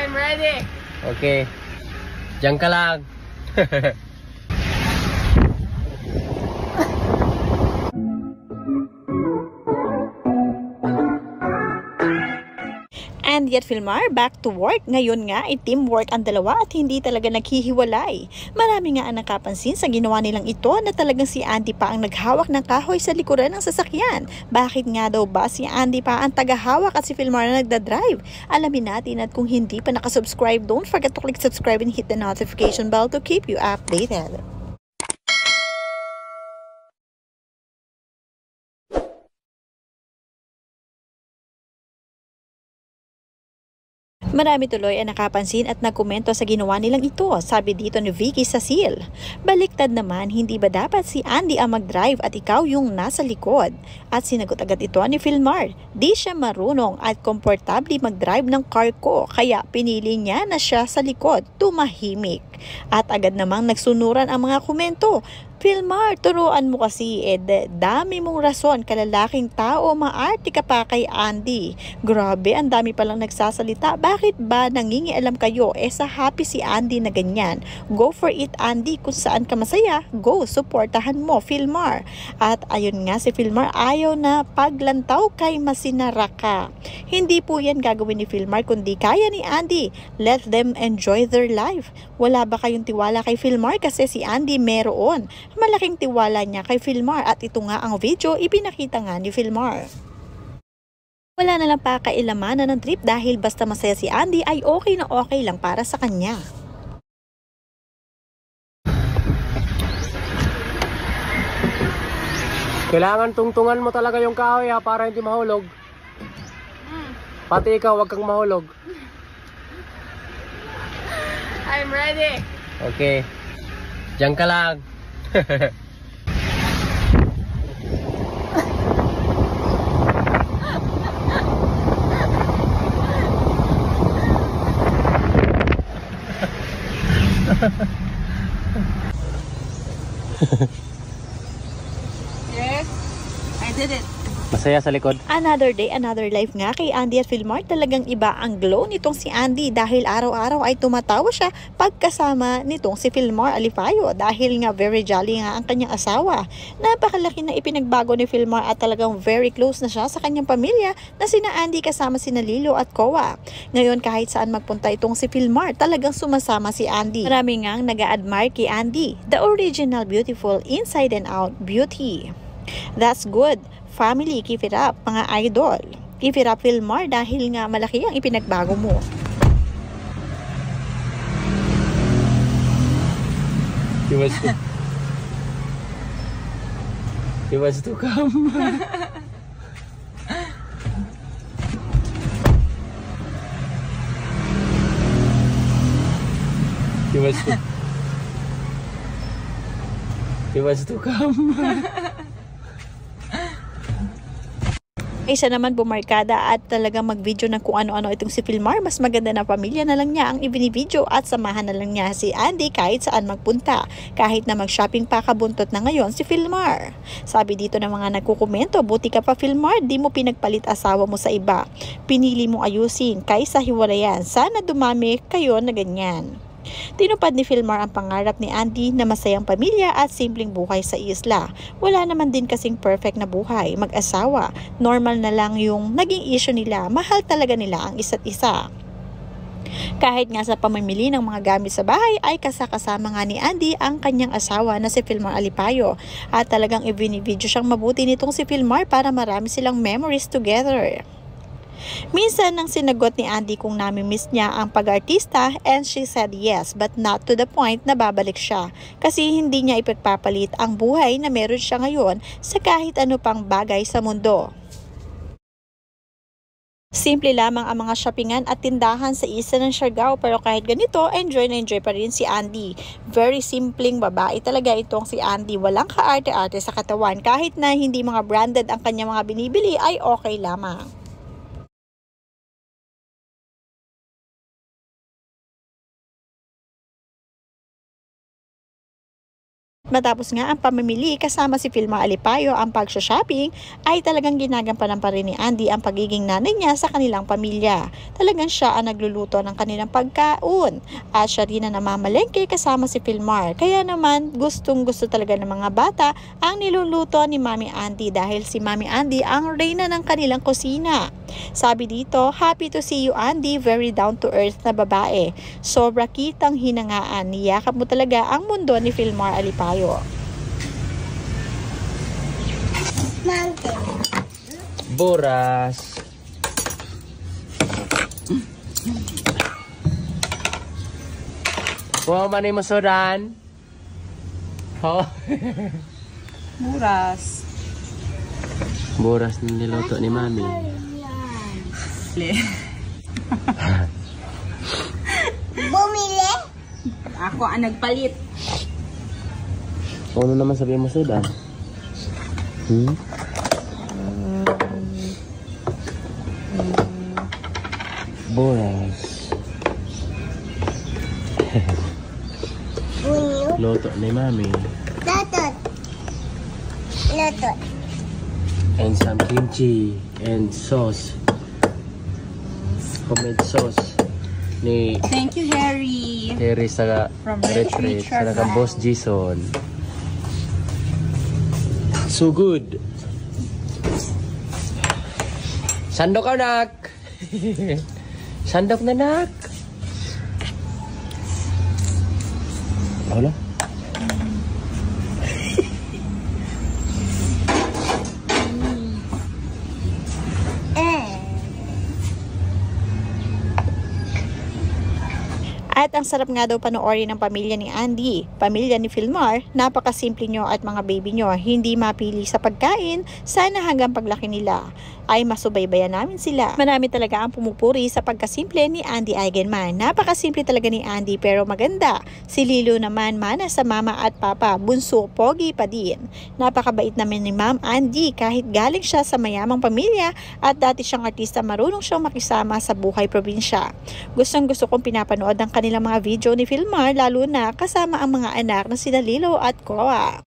I'm ready. Okay. Diyan ka lang. And yet Filmar, back to work. Ngayon nga ay teamwork ang dalawa at hindi talaga naghihiwalay. Marami nga ang nakapansin sa ginawa nilang ito na talagang si Andy pa ang naghawak ng kahoy sa likuran ng sasakyan. Bakit nga daw ba si Andy pa ang tagahawak at si Filmar na nagdadrive? Alamin natin at kung hindi pa nakasubscribe, don't forget to click subscribe and hit the notification bell to keep you updated. Marami tuloy ang nakapansin at nagkomento sa ginawa nilang ito, sabi dito ni Vicky Cecil. Baliktad naman, hindi ba dapat si Andy ang mag-drive at ikaw yung nasa likod? At sinagot agad ito ni Filmar, di siya marunong at komportable mag-drive ng car ko, kaya pinili niya na siya sa likod, tumahimik. At agad namang nagsunuran ang mga komento. Filmar, turuan mo kasi dami mong rason, kalalaking tao, maarte ka pa kay Andy. Grabe, ang dami palang nagsasalita. Bakit ba nangingialam kayo? Sa happy si Andy na ganyan. Go for it, Andy. Kung saan ka masaya, go, supportahan mo, Filmar. At ayun nga si Filmar, ayaw na paglantaw kay masinara ka. Hindi po yan gagawin ni Filmar kundi kaya ni Andy. Let them enjoy their life. Wala ba kayong tiwala kay Filmar? Kasi si Andy meron. Malaking tiwala niya kay Filmar at ito nga ang video ipinakita nga ni Filmar. Wala na lang pakailaman ng trip dahil basta masaya si Andy ay okay na okay lang para sa kanya. Kailangan tungtungan mo talaga yung kahoy para hindi mahulog. Pati ikaw, wag kang mahulog. I'm ready. Okay. Diyan ka lang. Yes, I did it. Masaya sa likod. Another day, another life nga kay Andy at Filmar. Talagang iba ang glow nitong si Andy dahil araw-araw ay tumatawa siya pagkasama nitong si Filmar Alipayo dahil nga very jolly nga ang kanyang asawa. Napakalaki na ipinagbago ni Filmar at talagang very close na siya sa kanyang pamilya na sina Andy kasama sina Lilo at Kowa. Ngayon kahit saan magpunta itong si Filmar, talagang sumasama si Andy. Marami ngang nag-a-admire kay Andy. The original beautiful inside and out beauty. That's good. Family, keep it up, mga idol. Keep it up, Filmar, dahil nga malaki ang ipinagbago mo. He was to come. He was to come. Isa naman bumarkada at talagang mag-video ng kung ano-ano itong si Filmar. Mas maganda na pamilya na lang niya ang ibinibideo at samahan na lang niya si Andy kahit saan magpunta. Kahit na mag-shopping pa kabuntot na ngayon si Filmar. Sabi dito ng mga nagkukomento, buti ka pa Filmar, di mo pinagpalit asawa mo sa iba. Pinili mo ayusin kaysa hiwalayan. Sana dumami kayo na ganyan. Tinupad ni Filmar ang pangarap ni Andy na masayang pamilya at simpleng buhay sa isla. Wala naman din kasing perfect na buhay, mag-asawa. Normal na lang yung naging issue nila, mahal talaga nila ang isa't isa. Kahit nga sa pamimili ng mga gamit sa bahay ay kasama nga ni Andy ang kanyang asawa na si Filmar Alipayo. At talagang ibinibidyo siyang mabuti nitong si Filmar para marami silang memories together. Minsan nang sinagot ni Andy kung nami-miss niya ang pag-artista and she said yes but not to the point na babalik siya kasi hindi niya ipagpapalit ang buhay na meron siya ngayon sa kahit ano pang bagay sa mundo. Simple lamang ang mga shoppingan at tindahan sa isa ng Siargao pero kahit ganito, enjoy na enjoy pa rin si Andy. Very simpleng babae talaga itong si Andy. Walang kaarte-arte sa katawan kahit na hindi mga branded ang kanyang mga binibili ay okay lamang. Matapos nga ang pamimili kasama si Filmar Alipayo ang pag-shopping, ay talagang ginagampanan pa rin ni Andy ang pagiging nanay niya sa kanilang pamilya. Talagang siya ang nagluluto ng kanilang pagkaon at siya rin ang namamalengke kasama si Filmar. Kaya naman gustong gusto talaga ng mga bata ang niluluto ni Mami Andy dahil si Mami Andy ang reyna ng kanilang kusina. Sabi dito, happy to see you Andy, very down to earth na babae. Sobra kitang hinangaan, niyakap mo talaga ang mundo ni Filmar Alipayo. Buras. Kuha man ni masudan. Oh. Buras. Buras na niluto ni Mami. Bumili? Ako ang nagpalit. Ano naman sabihin mo sudan? Buras. Luto ni Mami. Luto. And some kimchi and sauce. Homemade sauce ni Thank you, Harry. Terry sa From retreat Richard sa nakang Boss Jason. So good. Sandok ka, nak. Sandok na, nak. Wala. At ang sarap nga daw panoorin ng pamilya ni Andy, pamilya ni Filmar, napakasimple nyo at mga baby nyo, hindi mapili sa pagkain, sana hanggang paglaki nila ay masubaybayan namin sila. Marami talaga ang pumupuri sa pagkasimple ni Andy Eigenman. Napakasimple talaga ni Andy pero maganda. Si Lilo naman mana sa mama at papa, bunso, pogi pa din. Napakabait naman ni Ma'am Andy kahit galing siya sa mayamang pamilya at dati siyang artista, marunong siyang makisama sa buhay probinsya. Gustong gusto kong pinapanood ang kanilang mga video ni Filmar lalo na kasama ang mga anak na sina Lilo at Koa.